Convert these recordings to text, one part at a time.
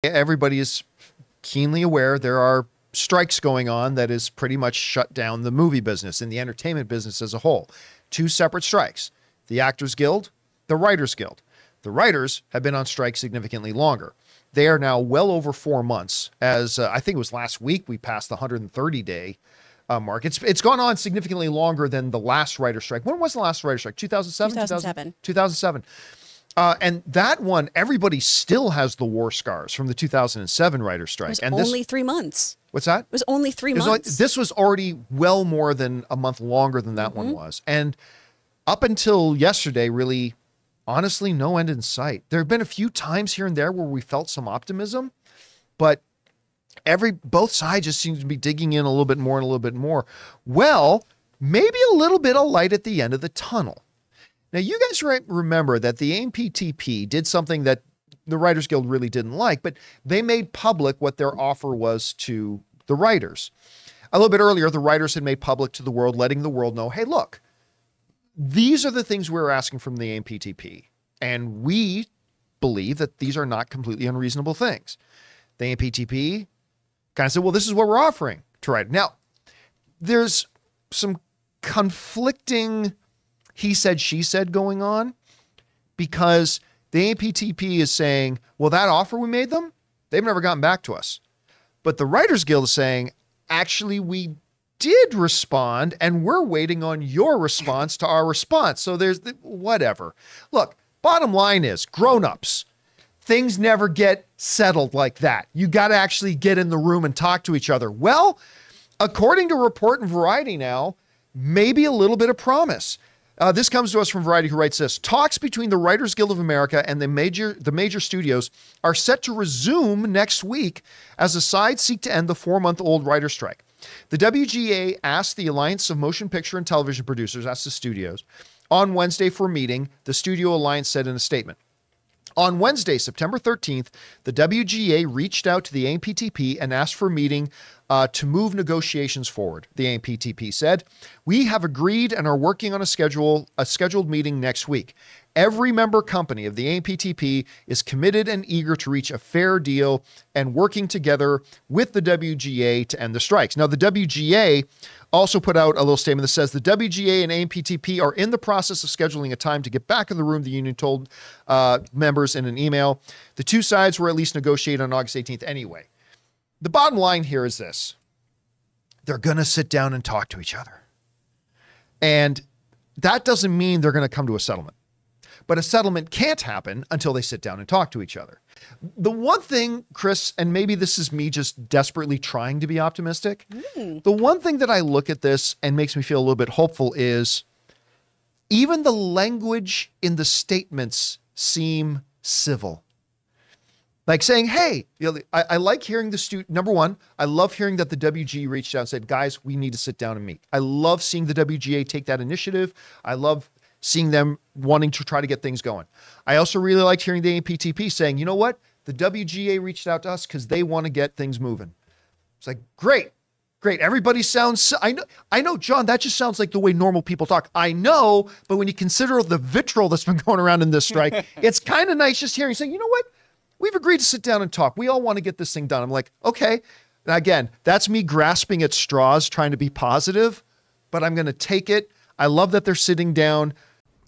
Everybody is keenly aware there are strikes going on that is pretty much shut down the movie business and the entertainment business as a whole. Two separate strikes, the Actors Guild, the Writers Guild. The writers have been on strike significantly longer. They are now well over 4 months. As I think it was last week, we passed the 130-day mark. It's gone on significantly longer than the last writer strike. When was the last writer strike? 2007? 2007. 2007. And that one, everybody still has the war scars from the 2007 writer strike. It was only 3 months. What's that? It was only 3 months. This was already well more than a month longer than that one was. And up until yesterday, really, honestly, no end in sight. There have been a few times here and there where we felt some optimism, but both sides just seem to be digging in a little bit more and a little bit more. Well, maybe a little bit of light at the end of the tunnel. Now, you guys remember that the AMPTP did something that the Writers Guild really didn't like, but they made public what their offer was to the writers. A little bit earlier, the writers had made public to the world, letting the world know, hey, look, these are the things we're asking from the AMPTP, and we believe that these are not completely unreasonable things. The AMPTP kind of said, well, this is what we're offering to write. Now, there's some conflicting he said, she said going on, because the AMPTP is saying, well, that offer we made them, they've never gotten back to us. But the Writers Guild is saying, actually, we did respond, and we're waiting on your response to our response. So there's whatever. Look, bottom line is, grown-ups, things never get settled like that. You got to actually get in the room and talk to each other. Well, according to Report and Variety now, maybe a little bit of promise. This comes to us from Variety, who writes this. Talks between the Writers Guild of America and the major studios are set to resume next week as the sides seek to end the 4-month-old writer strike. The WGA asked the Alliance of Motion Picture and Television Producers, that's the studios, on Wednesday for a meeting, the Studio Alliance said in a statement. On Wednesday, September 13th, the WGA reached out to the AMPTP and asked for a meeting to move negotiations forward. The AMPTP said, we have agreed and are working on a scheduled meeting next week. Every member company of the AMPTP is committed and eager to reach a fair deal and working together with the WGA to end the strikes. Now, the WGA also put out a little statement that says the WGA and AMPTP are in the process of scheduling a time to get back in the room, the union told members in an email. The two sides were at least negotiated on August 18th anyway. The bottom line here is this. They're going to sit down and talk to each other. And that doesn't mean they're going to come to a settlement. But a settlement can't happen until they sit down and talk to each other. The one thing, Chris, and maybe this is me just desperately trying to be optimistic, the one thing that I look at this and makes me feel a little bit hopeful is even the language in the statements seem civil. Like saying, hey, I like hearing number one, I love hearing that the WGA reached out and said, guys, we need to sit down and meet. I love seeing the WGA take that initiative. I love seeing them wanting to try to get things going. I also really liked hearing the AMPTP saying, you know what? The WGA reached out to us because they want to get things moving. It's like, great. Everybody sounds, I know, John, that just sounds like the way normal people talk. I know, but when you consider the vitriol that's been going around in this strike, it's kind of nice just hearing, saying, you know what? We've agreed to sit down and talk. We all want to get this thing done. I'm like, okay. Now again, that's me grasping at straws, trying to be positive, but I'm going to take it. I love that they're sitting down.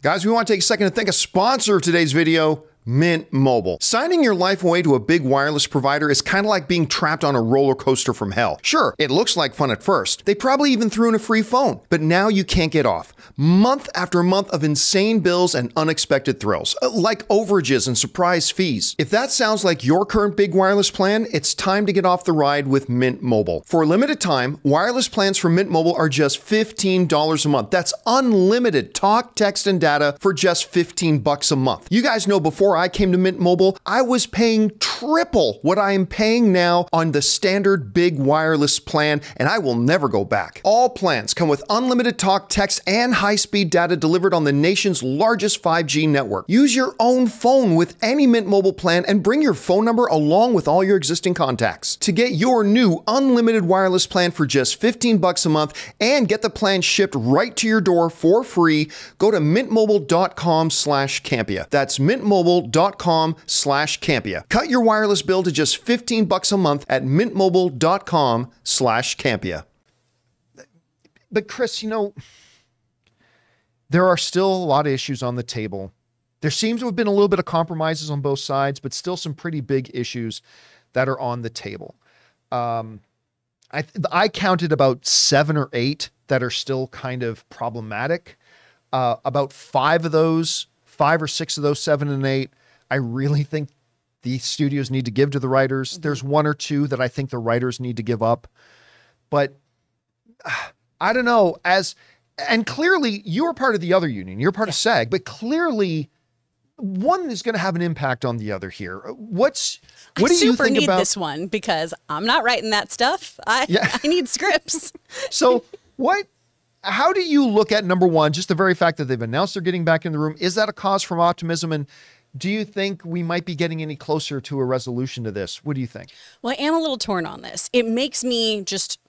Guys, we want to take a second to thank a sponsor of today's video, Mint Mobile. Signing your life away to a big wireless provider is kind of like being trapped on a roller coaster from hell. Sure, it looks like fun at first. They probably even threw in a free phone, but now you can't get off. Month after month of insane bills and unexpected thrills, like overages and surprise fees. If that sounds like your current big wireless plan, it's time to get off the ride with Mint Mobile. For a limited time, wireless plans from Mint Mobile are just $15 a month. That's unlimited talk, text, and data for just $15 a month. You guys know before I came to Mint Mobile, I was paying triple what I am paying now on the standard big wireless plan, and I will never go back. All plans come with unlimited talk, text, and high-speed data delivered on the nation's largest 5G network. Use your own phone with any Mint Mobile plan and bring your phone number along with all your existing contacts. To get your new unlimited wireless plan for just $15 a month and get the plan shipped right to your door for free, go to mintmobile.com/Campea. That's mintmobile.com/Campea. mintmobile.com/Campea. Cut your wireless bill to just $15 a month at mintmobile.com/Campea. But Chris, there are still a lot of issues on the table. There seems to have been a little bit of compromises on both sides, but still some pretty big issues that are on the table. I counted about 7 or 8 that are still kind of problematic. About 5 or 6 of those 7 and 8, I really think the studios need to give to the writers. There's 1 or 2 that I think the writers need to give up. But I don't know. And clearly you are part of the other union. You're part of SAG, but clearly one is going to have an impact on the other here. What do you think need about this one? Because I'm not writing that stuff. I need scripts. So how do you look at, number one, just the very fact that they've announced they're getting back in the room? Is that a cause for optimism? And do you think we might be getting any closer to a resolution to this? What do you think? Well, I am a little torn on this. It makes me, just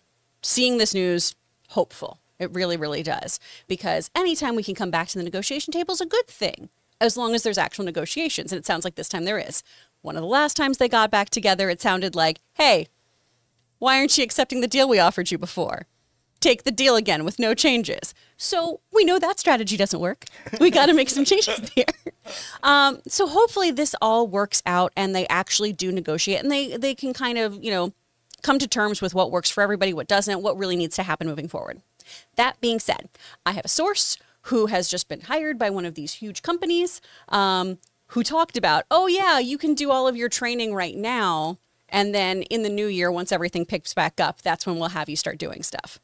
seeing this news, hopeful. It really, really does. Because anytime we can come back to the negotiation table is a good thing, as long as there's actual negotiations. And it sounds like this time there is. One of the last times they got back together, it sounded like, hey, why aren't you accepting the deal we offered you before? Take the deal again with no changes. So we know that strategy doesn't work. We got to make some changes here. So hopefully this all works out and they actually do negotiate and they can kind of, come to terms with what works for everybody, what doesn't, what really needs to happen moving forward. That being said, I have a source who has just been hired by one of these huge companies who talked about, oh yeah, you can do all of your training right now. And then in the new year, once everything picks back up, that's when we'll have you start doing stuff.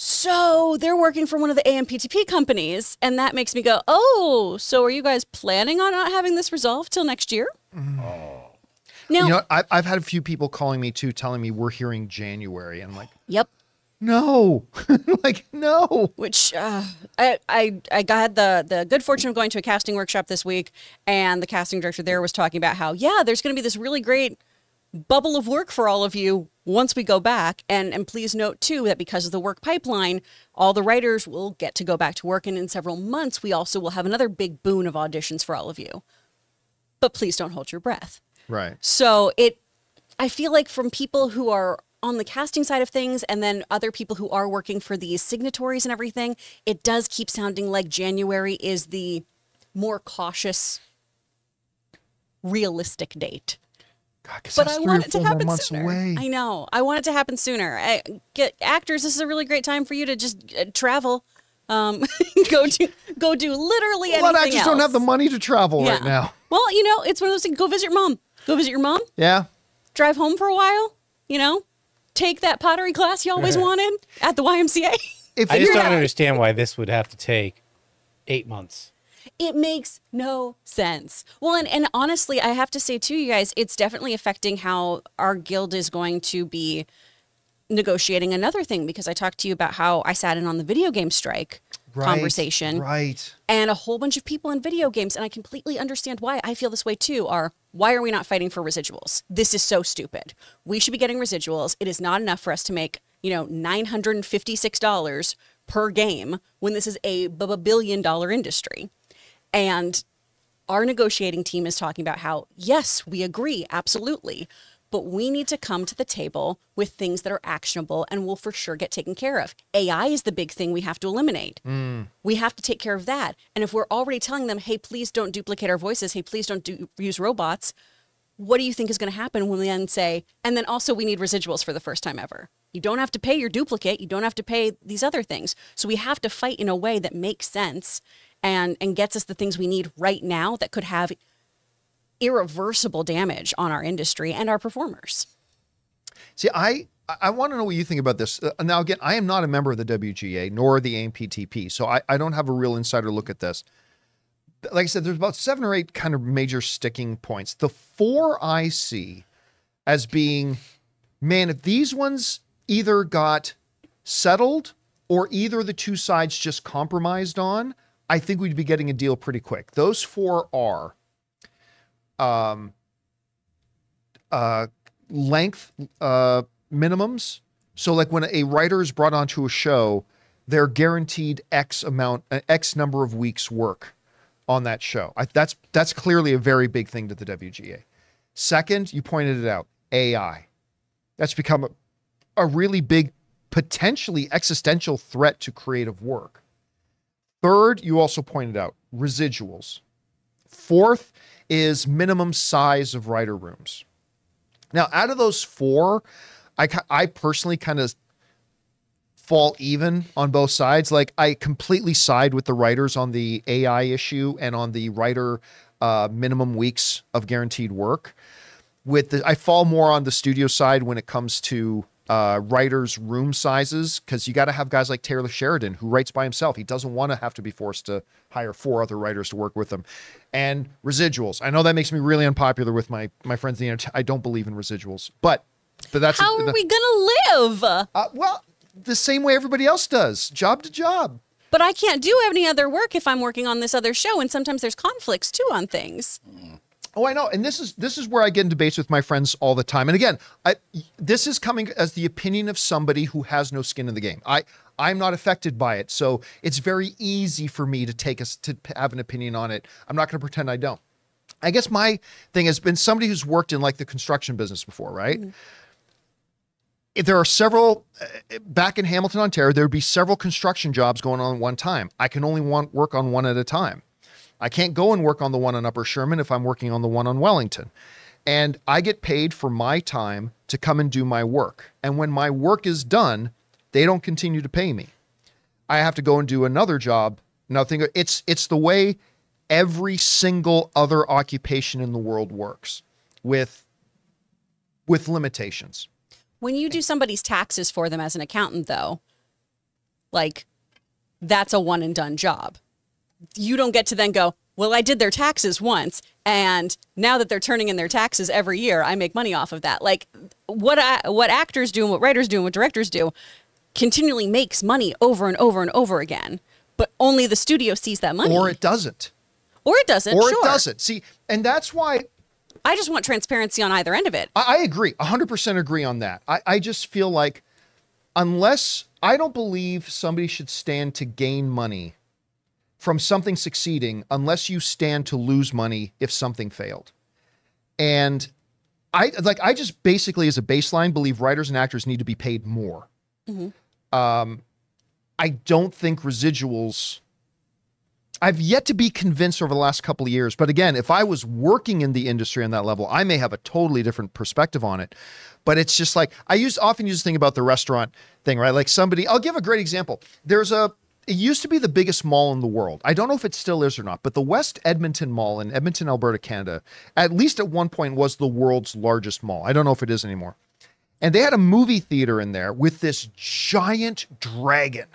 So they're working for one of the AMPTP companies. And that makes me go, oh, so are you guys planning on not having this resolved till next year? Oh. Now, I've had a few people calling me too, telling me we're hearing January. And I'm like, yep. No, no. Which I got the good fortune of going to a casting workshop this week, and the casting director there was talking about how, there's going to be this really great bubble of work for all of you once we go back. And please note too that because of the work pipeline, all the writers will get to go back to work, and in several months we also will have another big boon of auditions for all of you. But please don't hold your breath. Right. So I feel like from people who are on the casting side of things and then other people who are working for these signatories and everything, it does keep sounding like January is the more cautious, realistic date. God, but I want it to happen sooner. Away. I know. I want it to happen sooner. Actors, this is a really great time for you to just travel. Go do literally anything else. A lot of actors don't have the money to travel right now. Well, it's one of those things. Go visit your mom. Go visit your mom. Yeah. Drive home for a while. Take that pottery class you always wanted at the YMCA. I just don't understand why this would have to take 8 months. It makes no sense. Well, and honestly, I have to say too, you guys, it's definitely affecting how our guild is going to be negotiating another thing, because I talked to you about how I sat in on the video game strike conversation. Right. And a whole bunch of people in video games, and I completely understand why I feel this way too, why are we not fighting for residuals? This is so stupid. We should be getting residuals. It is not enough for us to make, $956 per game when this is a billion-dollar industry. And our negotiating team is talking about how, yes, we agree, absolutely. But we need to come to the table with things that are actionable and will for sure get taken care of. AI is the big thing we have to eliminate. We have to take care of that. And if we're already telling them, hey, please don't duplicate our voices. Hey, please don't use robots. What do you think is going to happen when we then say, and then also we need residuals for the first time ever? You don't have to pay your duplicate. You don't have to pay these other things. So we have to fight in a way that makes sense and gets us the things we need right now that could have irreversible damage on our industry and our performers. See, I want to know what you think about this. Now, again, I am not a member of the WGA nor the AMPTP, so I don't have a real insider look at this. Like I said, there's about 7 or 8 kind of major sticking points. The 4 I see as being, man, if these ones either got settled or either the two sides just compromised on, I think we'd be getting a deal pretty quick. Those 4 are length minimums. So like when a writer is brought onto a show, they're guaranteed X number of weeks work. on that show. That's clearly a very big thing to the WGA. Second, you pointed it out, AI. That's become a really big, potentially existential threat to creative work. Third, you also pointed out residuals. Fourth is minimum size of writer rooms. Now, out of those four, I personally kind of fall even on both sides. Like, I completely side with the writers on the AI issue and on the writer minimum weeks of guaranteed work. I fall more on the studio side when it comes to writers' room sizes, because you got to have guys like Taylor Sheridan, who writes by himself. He doesn't want to have to be forced to hire 4 other writers to work with him. And residuals. I know that makes me really unpopular with my friends. I don't believe in residuals, but that's how are we gonna live? Well, the same way everybody else does, job to job. But I can't do any other work if I'm working on this other show, and sometimes there's conflicts too on things. Oh, I know. And this is where I get in debates with my friends all the time. And again, this is coming as the opinion of somebody who has no skin in the game. I'm not affected by it. So it's very easy for me to have an opinion on it. I'm not going to pretend I don't. I guess my thing has been somebody who's worked in like the construction business before, right? Mm-hmm. If there are several, back in Hamilton, Ontario, there would be several construction jobs going on at one time. I can only work on one at a time. I can't go and work on the one on Upper Sherman if I'm working on the one on Wellington. And I get paid for my time to come and do my work. And when my work is done, they don't continue to pay me. I have to go and do another job. Nothing. It's the way every single other occupation in the world works, with limitations. When you do somebody's taxes for them as an accountant, though, like, that's a one and done job. You don't get to then go, well, I did their taxes once, and now that they're turning in their taxes every year, I make money off of that. Like, what actors do and what writers do and what directors do continually makes money over and over and over again, but only the studio sees that money. Or it doesn't. Or it doesn't, Or sure. it doesn't. See, and that's why... I just want transparency on either end of it. I agree. 100% agree on that. I just feel like I don't believe somebody should stand to gain money from something succeeding unless you stand to lose money if something failed. And I just basically, as a baseline, believe writers and actors need to be paid more. Mm-hmm. I don't think residuals... I've yet to be convinced over the last couple of years. But again, if I was working in the industry on that level, I may have a totally different perspective on it. But it's just like, often use the thing about the restaurant thing, right? Like I'll give a great example. It used to be the biggest mall in the world. I don't know if it still is or not, but the West Edmonton Mall in Edmonton, Alberta, Canada, at least at one point was the world's largest mall. I don't know if it is anymore. And they had a movie theater in there with this giant dragon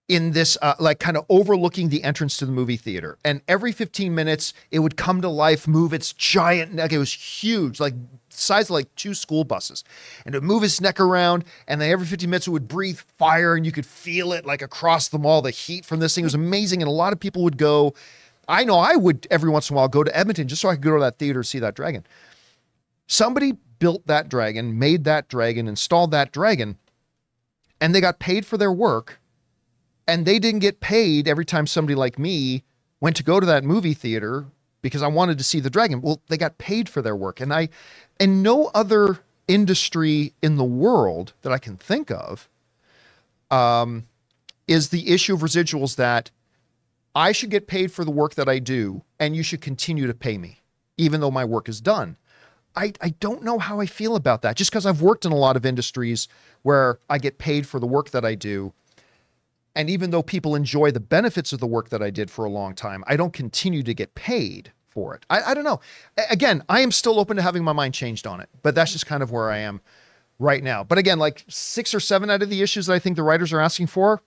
in this, like, kind of overlooking the entrance to the movie theater. And every 15 minutes, it would come to life, move its giant neck. It was huge, like size of like 2 school buses. And it would move its neck around, and then every 15 minutes, it would breathe fire, and you could feel it like across the mall, the heat from this thing. It was amazing, and a lot of people would go. I know I would every once in a while go to Edmonton just so I could go to that theater to see that dragon. Somebody built that dragon, made that dragon, installed that dragon, and they got paid for their work. And they didn't get paid every time somebody like me went to go to that movie theater because I wanted to see the dragon. Well, they got paid for their work. And no other industry in the world that I can think of is the issue of residuals, that I should get paid for the work that I do, and you should continue to pay me, even though my work is done. I don't know how I feel about that, just because I've worked in a lot of industries where I get paid for the work that I do. And even though people enjoy the benefits of the work that I did for a long time, I don't continue to get paid for it. I don't know. Again, I am still open to having my mind changed on it, but that's just kind of where I am right now. But again, like 6 or 7 out of the issues that I think the writers are asking for,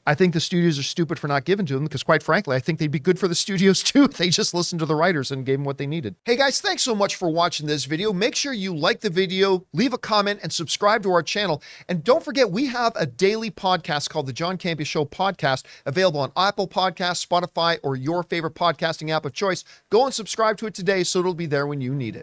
I think the studios are stupid for not giving to them, because quite frankly, I think they'd be good for the studios too if they just listened to the writers and gave them what they needed. Hey guys, thanks so much for watching this video. Make sure you like the video, leave a comment, and subscribe to our channel. And don't forget, we have a daily podcast called the John Campea Show podcast, available on Apple Podcasts, Spotify, or your favorite podcasting app of choice. Go and subscribe to it today so it'll be there when you need it.